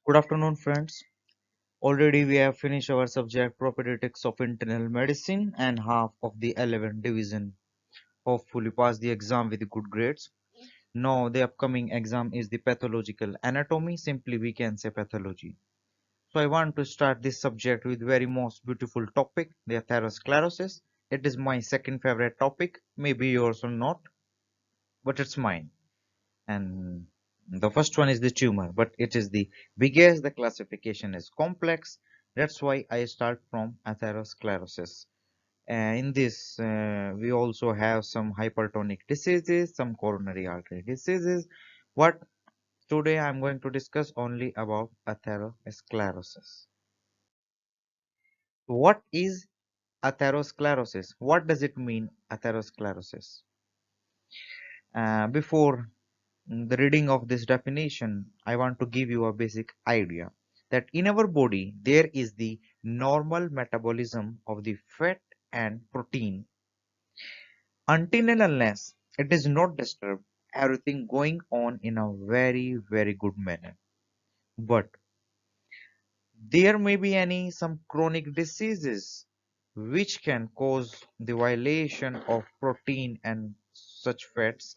Good afternoon, friends. Already we have finished our subject Propaedetics of Internal Medicine and half of the 11th division. Hopefully pass the exam with good grades. Now the upcoming exam is the pathological anatomy. Simply we can say pathology. So I want to start this subject with very most beautiful topic, the atherosclerosis. It is my second favorite topic, maybe yours or not, but it's mine. And the first one is the tumor, but it is the biggest. The classification is complex. That's why I start from atherosclerosis. In this, we also have some hypertonic diseases, some coronary artery diseases. But today I'm going to discuss only about atherosclerosis. What is atherosclerosis? What does it mean, atherosclerosis? Before the reading of this definition, I want to give you a basic idea that in our body there is the normal metabolism of the fat and protein. Until and unless it is not disturbed, everything going on in a very good manner. But there may be some chronic diseases which can cause the violation of protein and such fats,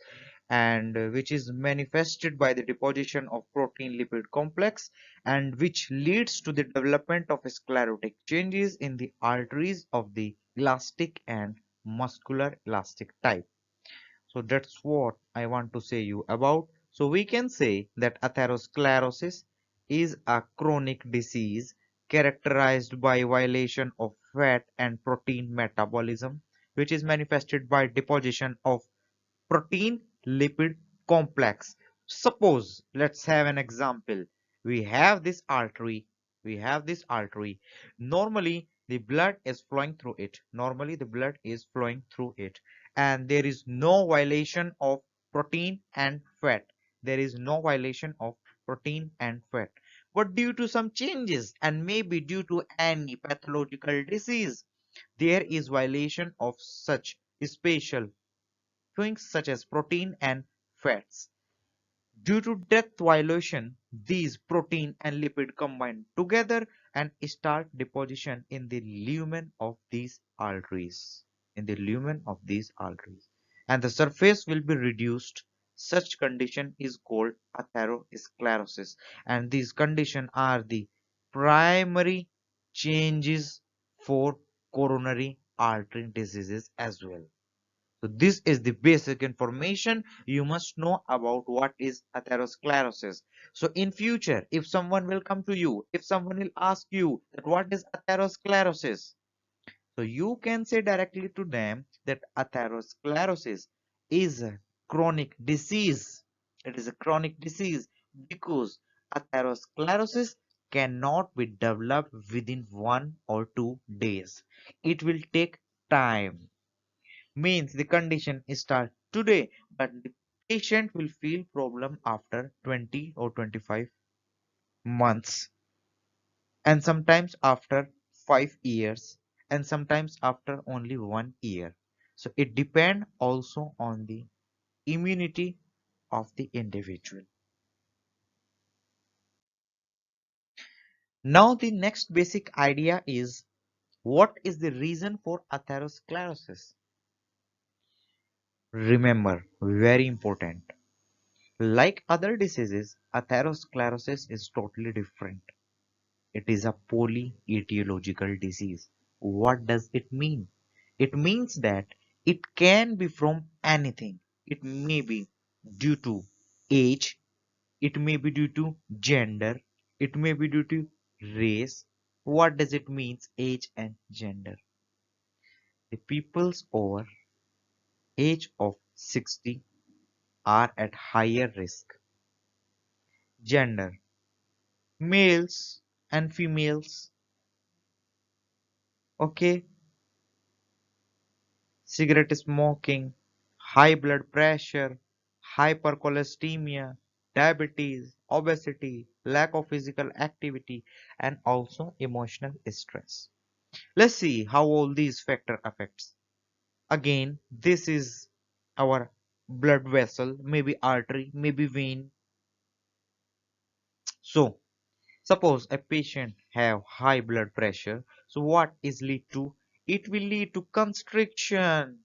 and which is manifested by the deposition of protein lipid complex, and which leads to the development of sclerotic changes in the arteries of the elastic and muscular elastic type. So that's what I want to say you about. So we can say that atherosclerosis is a chronic disease characterized by violation of fat and protein metabolism, which is manifested by deposition of protein lipid complex. Suppose, let's have an example. We have this artery. We have this artery. Normally, the blood is flowing through it. Normally, the blood is flowing through it. And there is no violation of protein and fat. There is no violation of protein and fat. But due to some changes and maybe due to any pathological disease, there is violation of such special things such as protein and fats. Due to that violation, these protein and lipid combine together and start deposition in the lumen of these arteries. In the lumen of these arteries. And the surface will be reduced. Such condition is called atherosclerosis. And these conditions are the primary changes for coronary artery diseases as well. So this is the basic information you must know about what is atherosclerosis. So in future, if someone will come to you, if someone will ask you that what is atherosclerosis, so you can say directly to them that atherosclerosis is a chronic disease. It is a chronic disease because atherosclerosis cannot be developed within 1 or 2 days. It will take time, means the condition starts today, but the patient will feel problem after 20 or 25 months, and sometimes after 5 years, and sometimes after only 1 year. So it depends also on the immunity of the individual. Now the next basic idea is, what is the reason for atherosclerosis? Remember, very important. Like other diseases, atherosclerosis is totally different. It is a polyetiological disease. What does it mean? It means that it can be from anything. It may be due to age, it may be due to gender, it may be due to race. What does it mean, age and gender? The peoples over age of 60 are at higher risk. Gender, males and females. Okay, cigarette smoking, high blood pressure, hypercholesteremia, diabetes, obesity, lack of physical activity, and also emotional stress. Let's see how all these factor affects. Again, this is our blood vessel, maybe artery, maybe vein. So Suppose a patient have high blood pressure, so what is lead to? It will lead to constriction,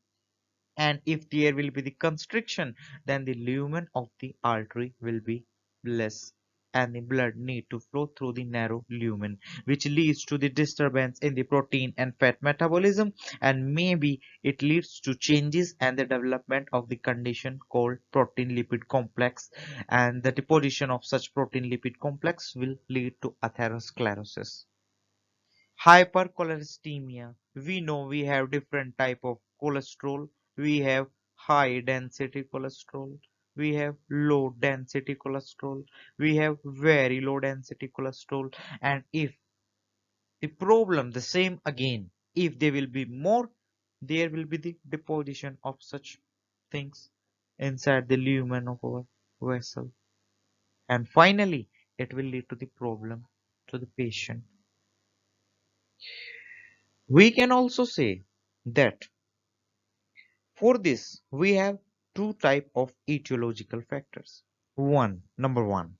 and if there will be the constriction, then the lumen of the artery will be less and the blood need to flow through the narrow lumen, which leads to the disturbance in the protein and fat metabolism, and maybe it leads to changes and the development of the condition called protein lipid complex, and the deposition of such protein lipid complex will lead to atherosclerosis. Hypercholesteremia. We know we have different type of cholesterol. We have high density cholesterol. We have low density cholesterol. We have very low density cholesterol. And if the problem the same again, if there will be more, there will be the deposition of such things inside the lumen of our vessel. And finally, it will lead to the problem to the patient. We can also say that for this, we have two type of etiological factors. Number one,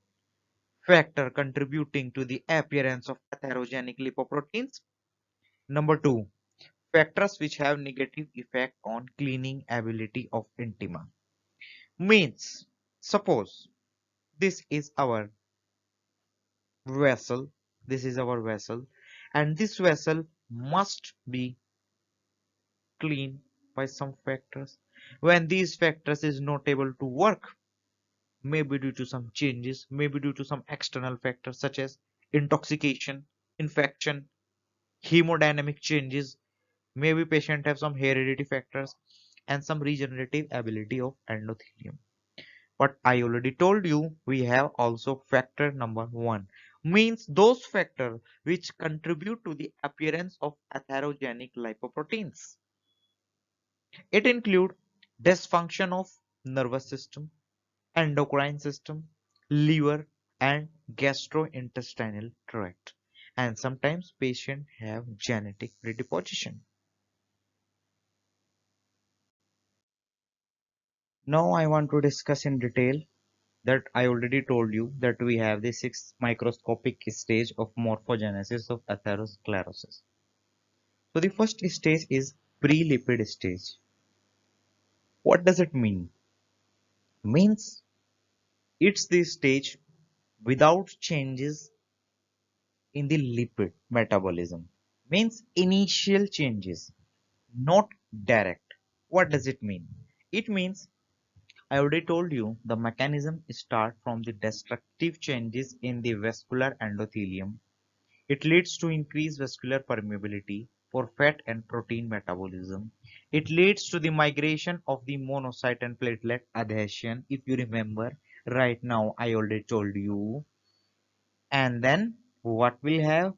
factor contributing to the appearance of atherogenic lipoproteins. Number two, factors which have negative effect on cleaning ability of intima. Means, suppose this is our vessel, this is our vessel, and this vessel must be cleaned by some factors. When these factors is not able to work, maybe due to some changes, maybe due to some external factors such as intoxication, infection, hemodynamic changes, maybe patient have some heredity factors and some regenerative ability of endothelium. But I already told you we have also factor number one, means those factors which contribute to the appearance of atherogenic lipoproteins. It include dysfunction of nervous system, endocrine system, liver, and gastrointestinal tract. And sometimes patients have genetic predisposition. Now I want to discuss in detail that I already told you that we have the sixth microscopic stage of morphogenesis of atherosclerosis. So the first stage is pre-lipid stage. What does it mean? Means it's the stage without changes in the lipid metabolism, means initial changes, not direct. What does it mean? It means I already told you the mechanism start from the destructive changes in the vascular endothelium. It leads to increased vascular permeability for fat and protein metabolism. It leads to the migration of the monocyte and platelet adhesion. If you remember, right now I already told you. And then what will have?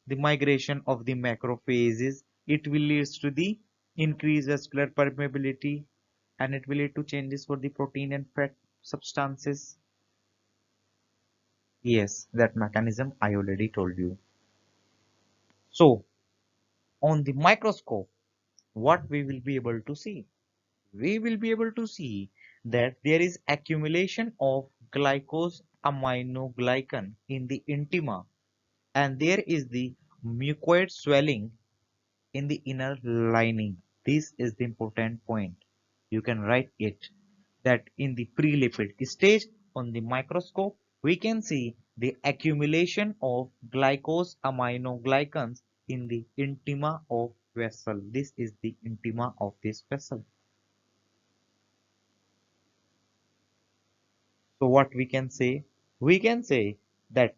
The migration of the macrophages. It will lead to the increased vascular permeability, and it will lead to changes for the protein and fat substances. Yes, that mechanism I already told you. So on the microscope, what we will be able to see? We will be able to see that there is accumulation of glycose aminoglycan in the intima, and there is the mucoid swelling in the inner lining. This is the important point. You can write it that in the pre-lipid stage on the microscope, we can see the accumulation of glycose aminoglycans in the intima of vessel. This is the intima of this vessel. So what we can say? We can say that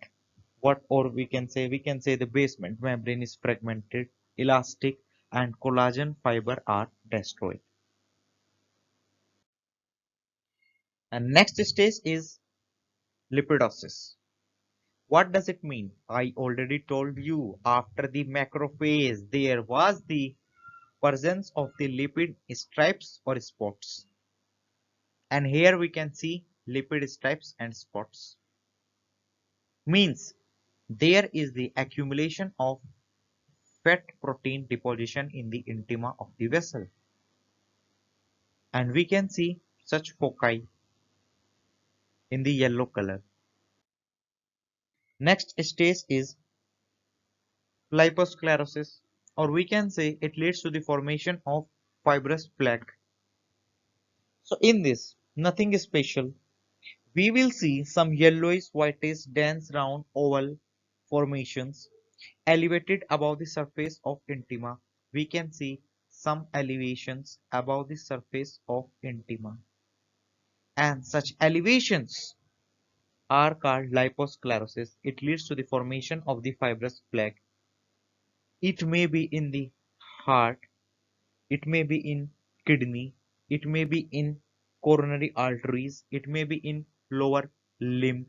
what or we can say the basement membrane is fragmented, elastic, and collagen fiber are destroyed. And next stage is lipidosis. What does it mean? I already told you after the macrophage there was the presence of the lipid stripes or spots. And here we can see lipid stripes and spots. Means there is the accumulation of fat protein deposition in the intima of the vessel. And we can see such foci in the yellow color. Next stage is liposclerosis, or we can say it leads to the formation of fibrous plaque. So in this, nothing is special. We will see some yellowish whitish dense round oval formations elevated above the surface of intima. We can see some elevations above the surface of intima. And such elevations are called liposclerosis. It leads to the formation of the fibrous plaque. It may be in the heart, it may be in kidney, it may be in coronary arteries, it may be in lower limb.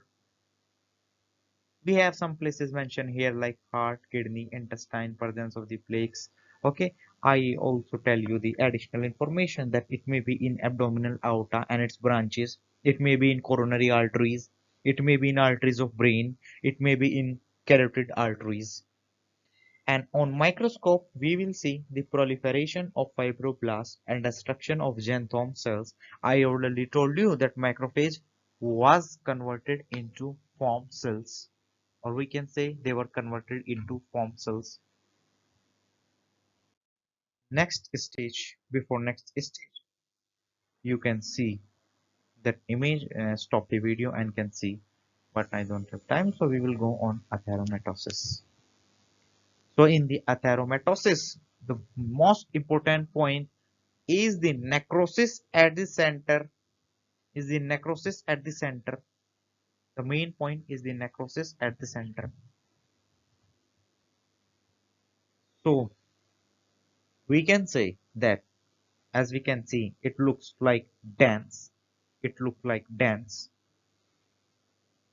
We have some places mentioned here like heart, kidney, intestine, presence of the plaques. Okay, I also tell you the additional information that it may be in abdominal aorta and its branches, it may be in coronary arteries, it may be in arteries of brain, it may be in carotid arteries. And on microscope, we will see the proliferation of fibroblasts and destruction of xanthome cells. I already told you that macrophage was converted into form cells, or we can say they were converted into form cells. Next stage, before next stage, you can see that image, stop the video and can see, but I don't have time, so we will go on atheromatosis. So in the atheromatosis, the most important point is the necrosis at the center. Is the necrosis at the center. The main point is the necrosis at the center. So we can say that, as we can see, it looks like dance. It looks like dance.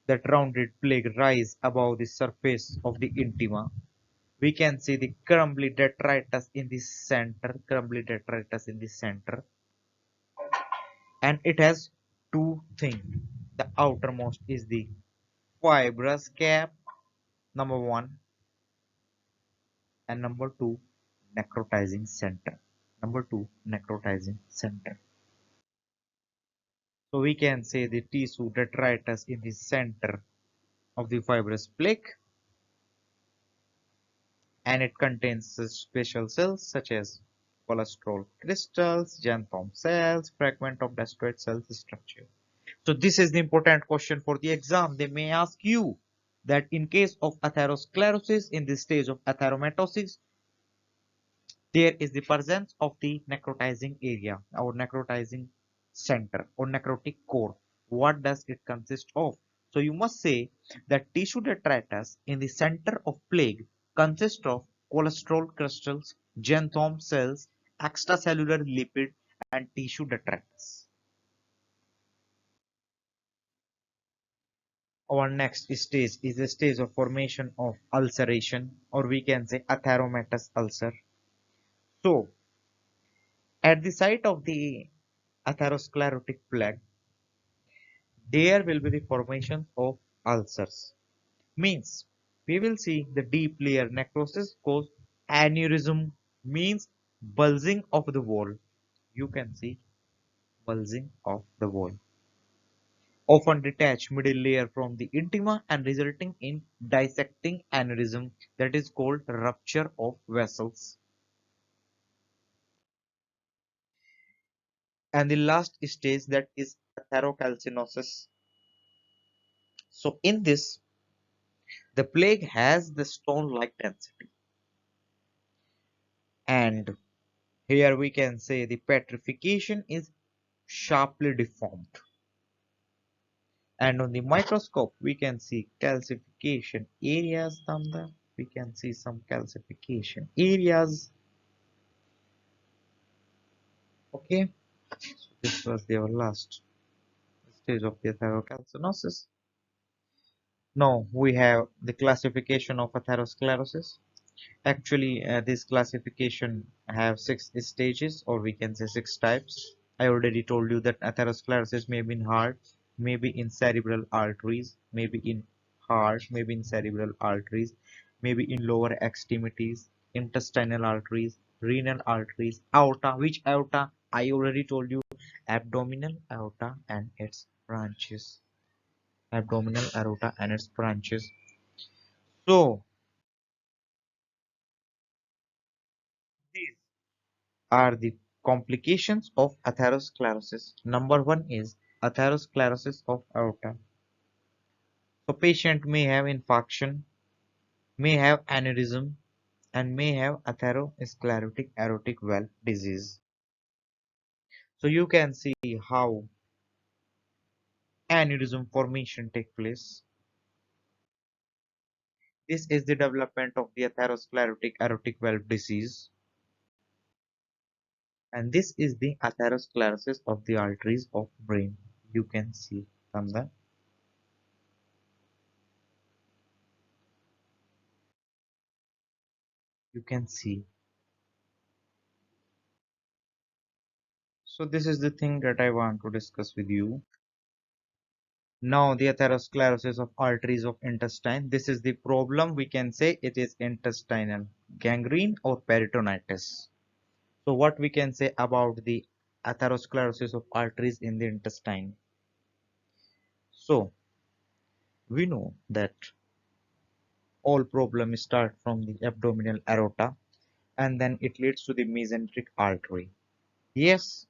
That rounded plaque rise above the surface of the intima. We can see the crumbly detritus in the center. Crumbly detritus in the center. And it has two things. The outermost is the fibrous cap, number one, and number two, necrotizing center. Number two, necrotizing center. So we can say the tissue detritus in the center of the fibrous plaque, and it contains special cells such as cholesterol crystals, xanthome cells, fragment of destroyed cells structure. So this is the important question for the exam. They may ask you that in case of atherosclerosis, in the stage of atheromatosis, there is the presence of the necrotizing area or necrotizing center or necrotic core. What does it consist of? So you must say that tissue detritus in the center of plaque consists of cholesterol crystals, xanthome cells, extracellular lipid, and tissue detritus. Our next stage is the stage of formation of ulceration, or we can say atheromatous ulcer. So at the site of the atherosclerotic plaque, there will be the formation of ulcers. Means we will see the deep layer necrosis cause aneurysm, means bulging of the wall. You can see bulging of the wall. Often detach middle layer from the intima and resulting in dissecting aneurysm, that is called rupture of vessels. And the last stage, that is atherocalcinosis. So in this, the plaque has the stone-like density, and here we can say the petrification is sharply deformed. And on the microscope, we can see calcification areas down there. We can see some calcification areas. Okay, so this was their last stage of the atherocalcinosis. Now we have the classification of atherosclerosis. Actually, this classification have 6 stages, or we can say 6 types. I already told you that atherosclerosis may be in heart, maybe in cerebral arteries, maybe in heart, maybe in cerebral arteries, maybe in lower extremities, intestinal arteries, renal arteries, aorta. Which aorta? I already told you, abdominal aorta and its branches. Abdominal aorta and its branches. So these are the complications of atherosclerosis. Number one is atherosclerosis of aorta. So patient may have infarction, may have aneurysm, and may have atherosclerotic aortic valve disease. So you can see how aneurysm formation take place. This is the development of the atherosclerotic aortic valve disease, and this is the atherosclerosis of the arteries of brain. You can see from the you can see. So this is the thing that I want to discuss with you. Now the atherosclerosis of arteries of intestine. This is the problem. We can say it is intestinal gangrene or peritonitis. So what we can say about the atherosclerosis of arteries in the intestine? So we know that all problems start from the abdominal aorta and then it leads to the mesenteric artery. Yes,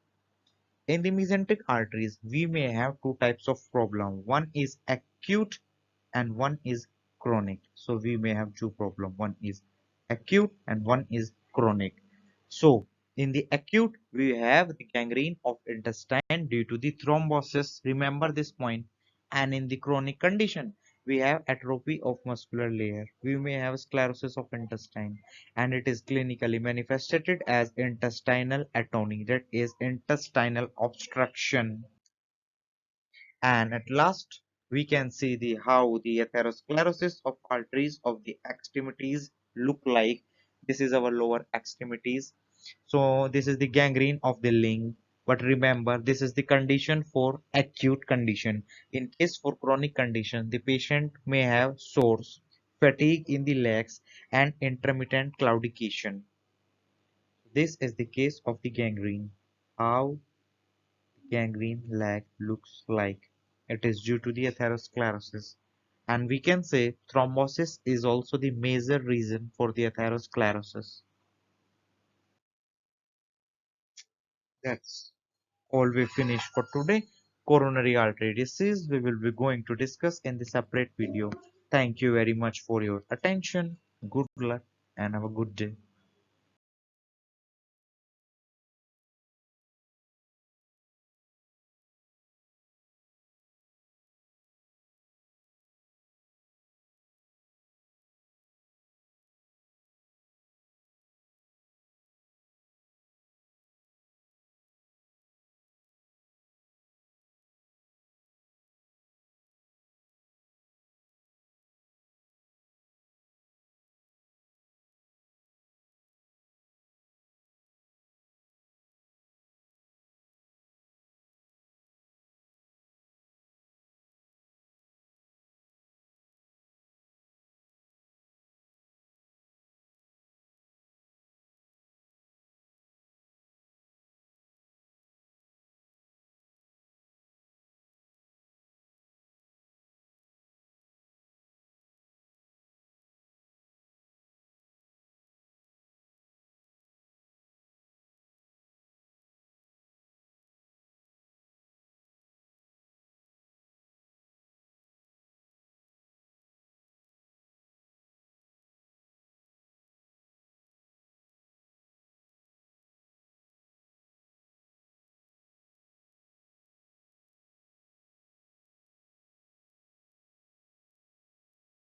in the mesenteric arteries, we may have two types of problem. One is acute and one is chronic. So we may have two problems. One is acute and one is chronic. So in the acute, we have the gangrene of intestine due to the thrombosis. Remember this point. And in the chronic condition, we have atrophy of muscular layer. We may have sclerosis of intestine, and it is clinically manifested as intestinal atony, that is intestinal obstruction. And at last, we can see the how the atherosclerosis of arteries of the extremities look like. This is our lower extremities. So this is the gangrene of the limb. But remember, this is the condition for acute condition. In case for chronic condition, the patient may have sores, fatigue in the legs, and intermittent claudication. This is the case of the gangrene. How gangrene leg looks like. It is due to the atherosclerosis. And we can say thrombosis is also the major reason for the atherosclerosis. That's all we finish for today. Coronary artery disease we will be going to discuss in the separate video. Thank you very much for your attention. Good luck and have a good day.